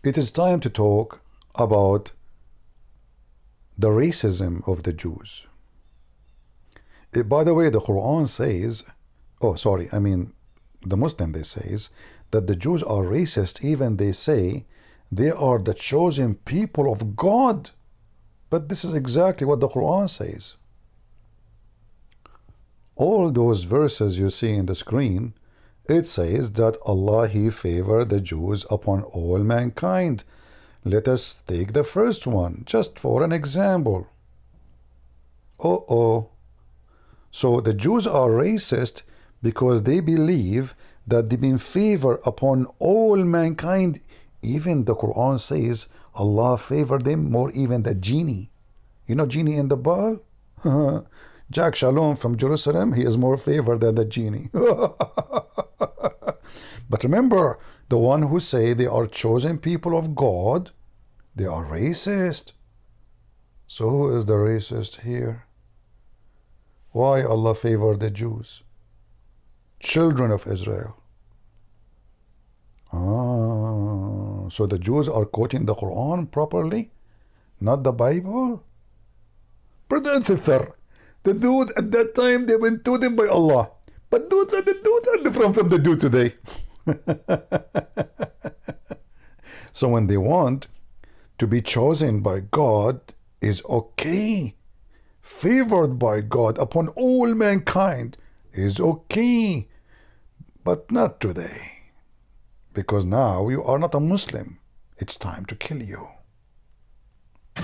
It is time to talk about the racism of the Jews. By the way, the Quran says, oh, sorry, I mean, the Muslim, they says that the Jews are racist. Even they say they are the chosen people of God. But this is exactly what the Quran says. All those verses you see in the screen, it says that Allah, He favored the Jews upon all mankind. Let us take the first one, just for an example. So the Jews are racist because they believe that they've been favored upon all mankind. Even the Quran says Allah favored them more even the genie. You know genie in the ball? Jack Shalom from Jerusalem, he is more favored than the genie. But remember, the one who say they are chosen people of God, they are racist. So who is the racist here? Why Allah favored the Jews? Children of Israel. So the Jews are quoting the Quran properly, not the Bible? Brother and sister, the dude at that time, they went to them by Allah. But dudes are different from the dude today. So when they want to be chosen by God is okay. Favored by God upon all mankind is okay. But not today. Because now you are not a Muslim. It's time to kill you.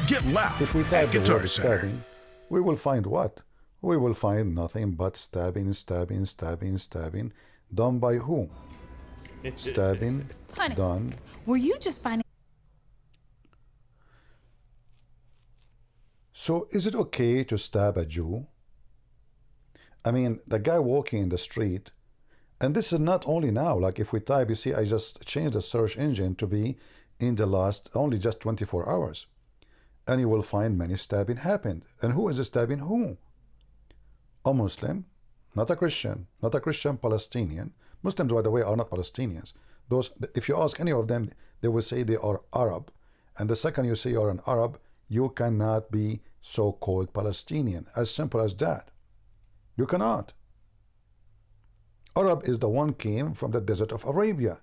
Get loud. If we type the Guitar word Center. stabbing, we will find what? We will find nothing but stabbing, stabbing, stabbing, stabbing. Done by who? Stabbing, Honey, done. were you just finding? So is it okay to stab a Jew? I mean, the guy walking in the street, and this is not only now, like if we type, you see, I just changed the search engine to be in the last, only just 24 hours. And you will find many stabbing happened. And who is stabbing who? A Muslim, not a Christian, not a Christian Palestinian. Muslims, by the way, are not Palestinians. Those, if you ask any of them, they will say they are Arab. And the second you say you're an Arab, you cannot be so-called Palestinian. As simple as that. You cannot. Arab is the one came from the desert of Arabia.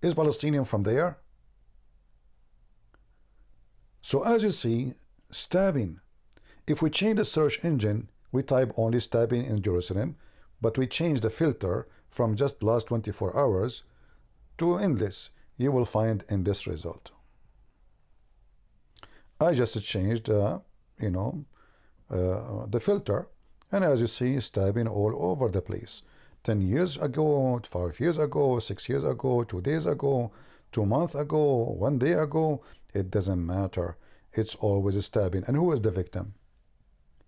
Is Palestinian from there? So as you see, stabbing. If we change the search engine, we type only stabbing in Jerusalem, but we change the filter from just last 24 hours to endless. You will find in this result. I just changed, the filter, and as you see, stabbing all over the place. 10 years ago, 5 years ago, 6 years ago, 2 days ago, 2 months ago, 1 day ago, it doesn't matter. It's always stabbing. And who is the victim?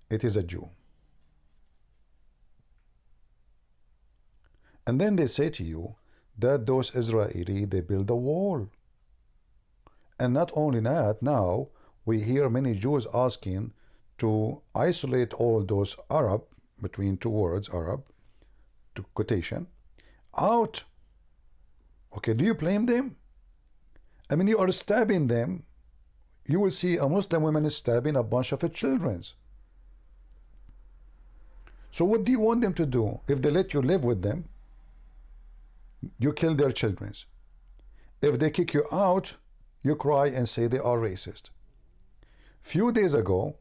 It is a Jew. And then they say to you that those Israeli, they build a wall. And not only that, now we hear many Jews asking to isolate all those Arab, between two words, Arab, to quotation, out. Okay, do you blame them? I mean, you are stabbing them. You will see a Muslim woman is stabbing a bunch of her children. So what do you want them to do? If they let you live with them, you kill their children. If they kick you out, you cry and say they are racist. Few days ago,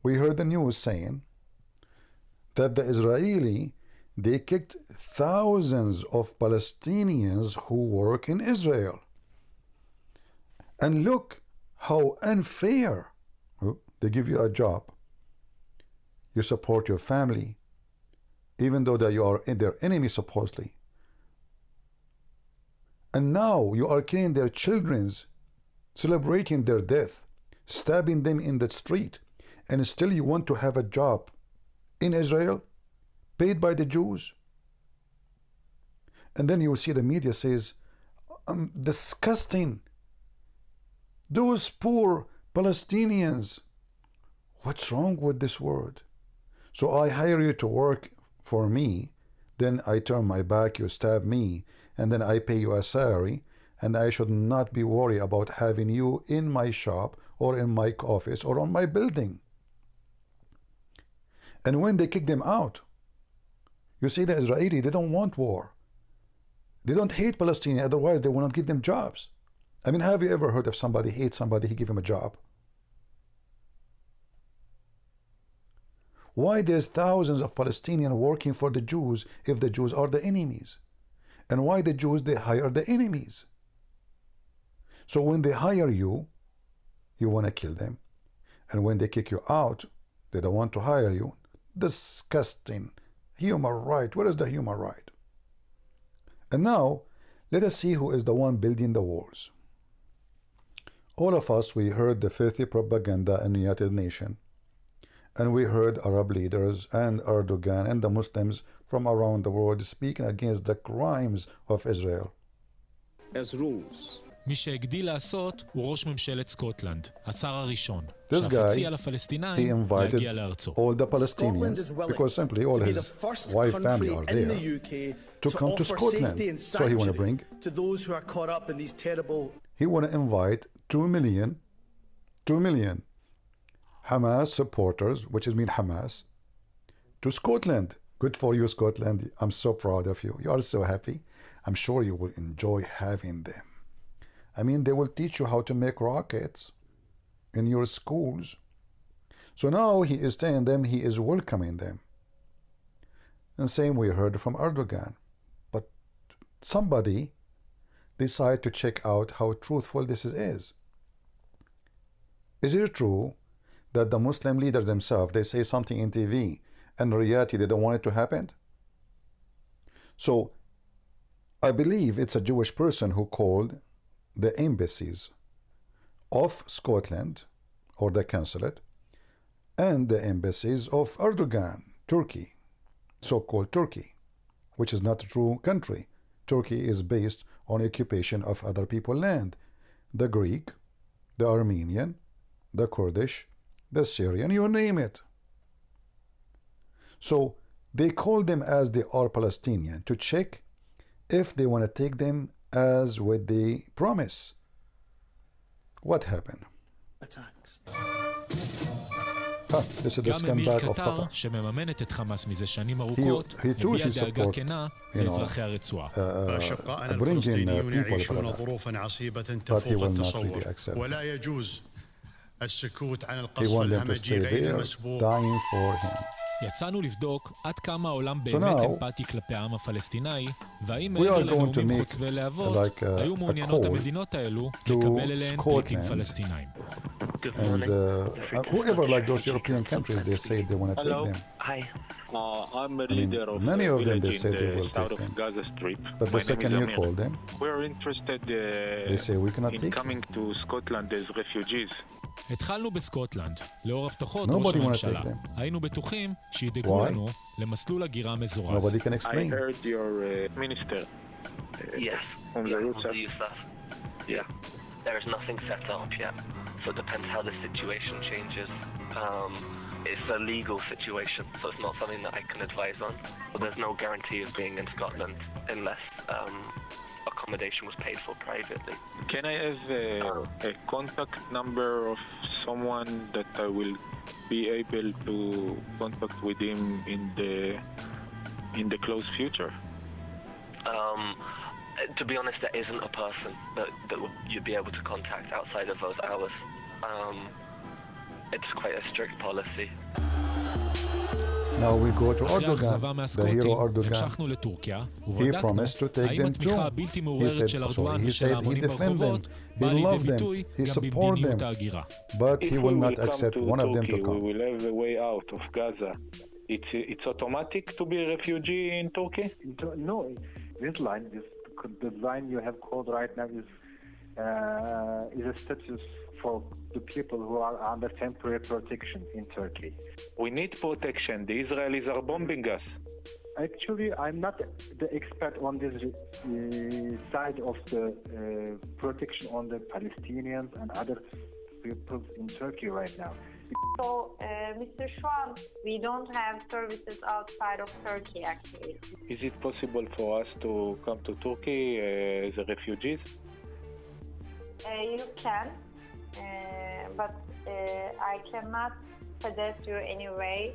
we heard the news saying that the Israeli, they kicked thousands of Palestinians who work in Israel. And look how unfair. They give you a job. You support your family, even though that you are their enemy supposedly. And now you are killing their children, celebrating their death, stabbing them in the street, and still you want to have a job in Israel, paid by the Jews. And then you will see the media says, disgusting. Those poor Palestinians. What's wrong with this word? So I hire you to work for me, then I turn my back, you stab me, and then I pay you a salary, and I should not be worried about having you in my shop or in my office or on my building. And when they kick them out, you see, the Israeli, they don't want war. They don't hate Palestinians, otherwise they will not give them jobs. I mean, have you ever heard of somebody hates somebody, he give him a job? Why there's thousands of Palestinians working for the Jews if the Jews are the enemies? And why the Jews, they hire the enemies? So when they hire you, you want to kill them. And when they kick you out, they don't want to hire you. Disgusting. Human right. Where is the human right? And now, let us see who is the one building the walls. All of us, we heard the filthy propaganda in the United Nations. And we heard Arab leaders and Erdogan and the Muslims from around the world speaking against the crimes of Israel. As rules. מי שהגדיל לעשות הוא ראש ממשלת סקוטלנד, השר הראשון, This שאף guy, הציע he לפלסטינים invited להגיע לארצו. all the Palestinians, because simply all his wife family are there, to come to Scotland. So he want to bring, to those who are caught up in these terrible. he want to invite 2 million Hamas supporters, which is mean Hamas, to Scotland. Good for you, Scotland. I'm so proud of you. You are so happy. I'm sure you will enjoy having them. I mean, they will teach you how to make rockets in your schools. So now he is telling them he is welcoming them. And same we heard from Erdogan. But somebody decided to check out how truthful this is. Is it true that the Muslim leaders themselves, they say something in TV, and in reality they don't want it to happen? So I believe it's a Jewish person who called the embassies of Scotland, or the consulate, and the embassies of Erdogan, Turkey, so-called Turkey, which is not a true country. Turkey is based on occupation of other people's land. The Greek, the Armenian, the Kurdish, the Syrian, you name it. So they call them as they are Palestinian to check if they want to take them as with the promise. What happened? Attacks. This is the גם אמיר scumbag of קטר, Qatar. שמממנת את חמאס מזה שנים ארוכות, he too הביע should דאגה support, כנה you know, לאזרחי הרצועה. أشقائنا bringing الفلسطينيون people يعيشون for that. ظروفا عصيبة But he تفوق will not التصور really accept. ولا يجوز السكوت عن He القصف want them to الهمجي stay غير there, المسبوق. dying for him. יצאנו לבדוק עד כמה העולם now, באמת אמפתי כלפי העם הפלסטיני, והאם we מעבר are going to לנאומים make חוצבי להבות, like היו a מעוניינות call המדינות האלו to לקבל אליהן פליטים Scotland. פלסטינאים. And whoever like those European countries, they say they want to take Hello. them. Hi. I'm a I mean, leader of many a of them, they village say in they the will south take of them. Gaza Strip. But the My name second is you Amir. call them, We're interested they say we cannot take in coming to Scotland as refugees. התחלנו בסקוטלנד, לאור הבטחות Nobody ראש wanna הממשלה. take them. היינו בטוחים שידאגו Why? לנו למסלול הגירה מזורז. Nobody can I explain. heard your minister. Yes. Humza, Humza, Yousaf. Yousaf. Yeah. There is nothing set up yet. So it depends how the situation changes. It's a legal situation, so it's not something that I can advise on. But there's no guarantee of being in Scotland unless accommodation was paid for privately. Can I have a contact number of someone that I will be able to contact with him in the close future? To be honest, there isn't a person that you'd be able to contact outside of those hours. It's quite a strict policy. Now we go to אחרי האכזבה Erdogan, the מהסקוטים, hero Erdogan. המשכנו לטורקיה, He ובדקנו promised to take האם them התמיכה too. הבלתי He מעורערת said, של sorry, ארדואן he ושל said he ההמונים defend ברחובות them, באה he לידי loved them, ביטוי he גם support במדיניות them. ההגירה. But If he we will not come accept to one of them to Turkey, we come. will have a way out of Gaza. It's automatic to be a refugee in Turkey? No, this line, the line you have called right now is a status for the people who are under temporary protection in Turkey. We need protection. The Israelis are bombing us. Actually, I'm not the expert on this side of the protection on the Palestinians and other people in Turkey right now. So, Mr. Schwan, we don't have services outside of Turkey, actually. Is it possible for us to come to Turkey as refugees? You can, but I cannot suggest you anyway.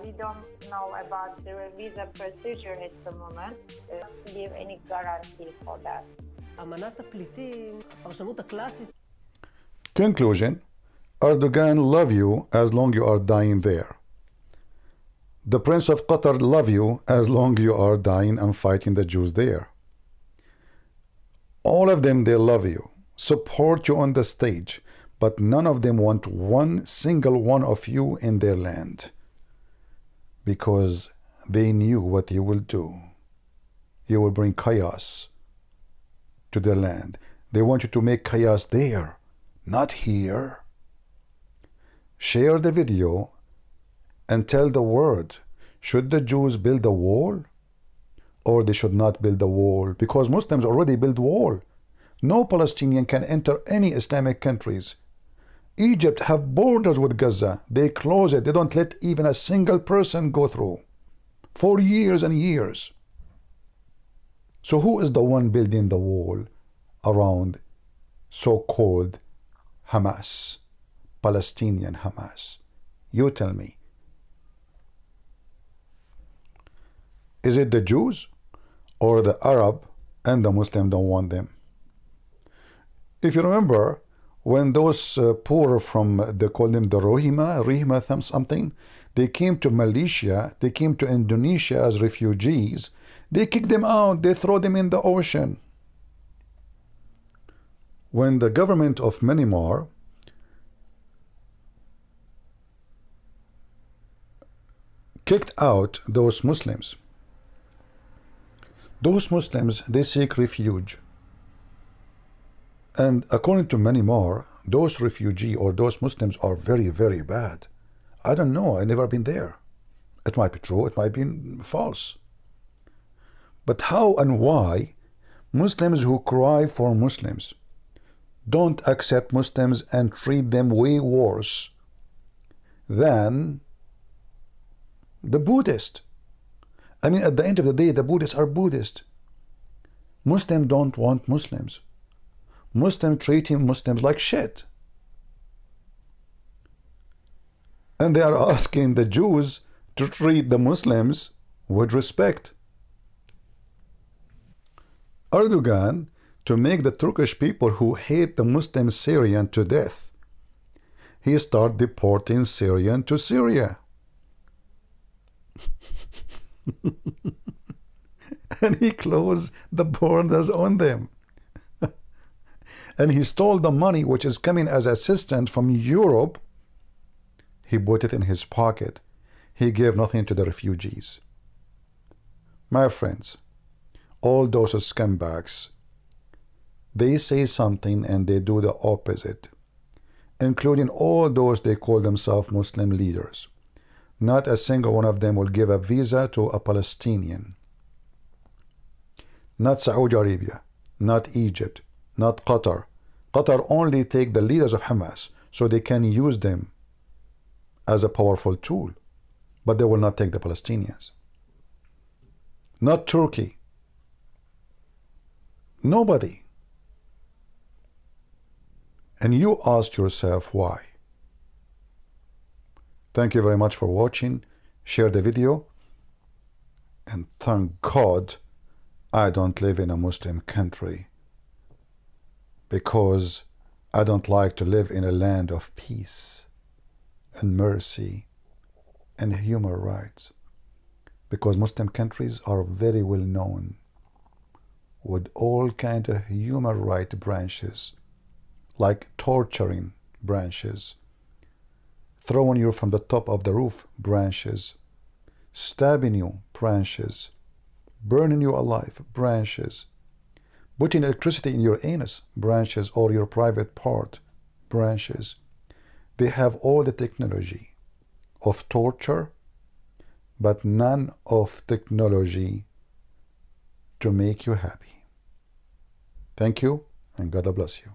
We don't know about the visa procedure at the moment. Give any guarantee for that. אמנת הפליטים, הפרשנות הקלאסית. Conclusion: Erdogan love you as long you are dying there. The Prince of Qatar love you as long you are dying and fighting the Jews there. All of them, they love you, support you on the stage, but none of them want one single one of you in their land, because they knew what you will do. You will bring chaos to their land. They want you to make chaos there, not here. Share the video and tell the world, should the Jews build a wall or they should not build a wall? Because Muslims already build wall. No Palestinian can enter any Islamic countries. Egypt have borders with Gaza. They close it. They don't let even a single person go through for years and years. So who is the one building the wall around so-called Hamas, Palestinian Hamas? You tell me. Is it the Jews or the Arab and the Muslim don't want them? If you remember, when those poor from, they call them the Rohingya something, they came to Malaysia, they came to Indonesia as refugees, they kicked them out, they throw them in the ocean. When the government of Myanmar kicked out those Muslims, they seek refuge. And according to Myanmar, those refugees or those Muslims are very, very bad. I don't know, I've never been there. It might be true, it might be false. But how and why Muslims who cry for Muslims don't accept Muslims and treat them way worse than the Buddhist? I mean, at the end of the day, the Buddhists are Buddhist. Muslims don't want Muslims. Muslims treating Muslims like shit. And they are asking the Jews to treat the Muslims with respect. Erdogan, to make the Turkish people who hate the Muslim Syrian to death, he started deporting Syrian to Syria. And he closed the borders on them. And he stole the money which is coming as assistance from Europe. He put it in his pocket. He gave nothing to the refugees. My friends, all those scumbags, they say something and they do the opposite, including all those they call themselves Muslim leaders. Not a single one of them will give a visa to a Palestinian. Not Saudi Arabia, not Egypt, not Qatar. Qatar only take the leaders of Hamas so they can use them as a powerful tool, but they will not take the Palestinians. Not Turkey. Nobody. And you ask yourself why. Thank you very much for watching. Share the video. And thank God I don't live in a Muslim country, because I don't like to live in a land of peace and mercy and human rights, because Muslim countries are very well known with all kind of human right branches, like torturing branches, throwing you from the top of the roof branches, stabbing you branches, burning you alive branches, putting electricity in your anus branches or your private part branches. They have all the technology of torture, but none of technology to make you happy. Thank you, and God bless you.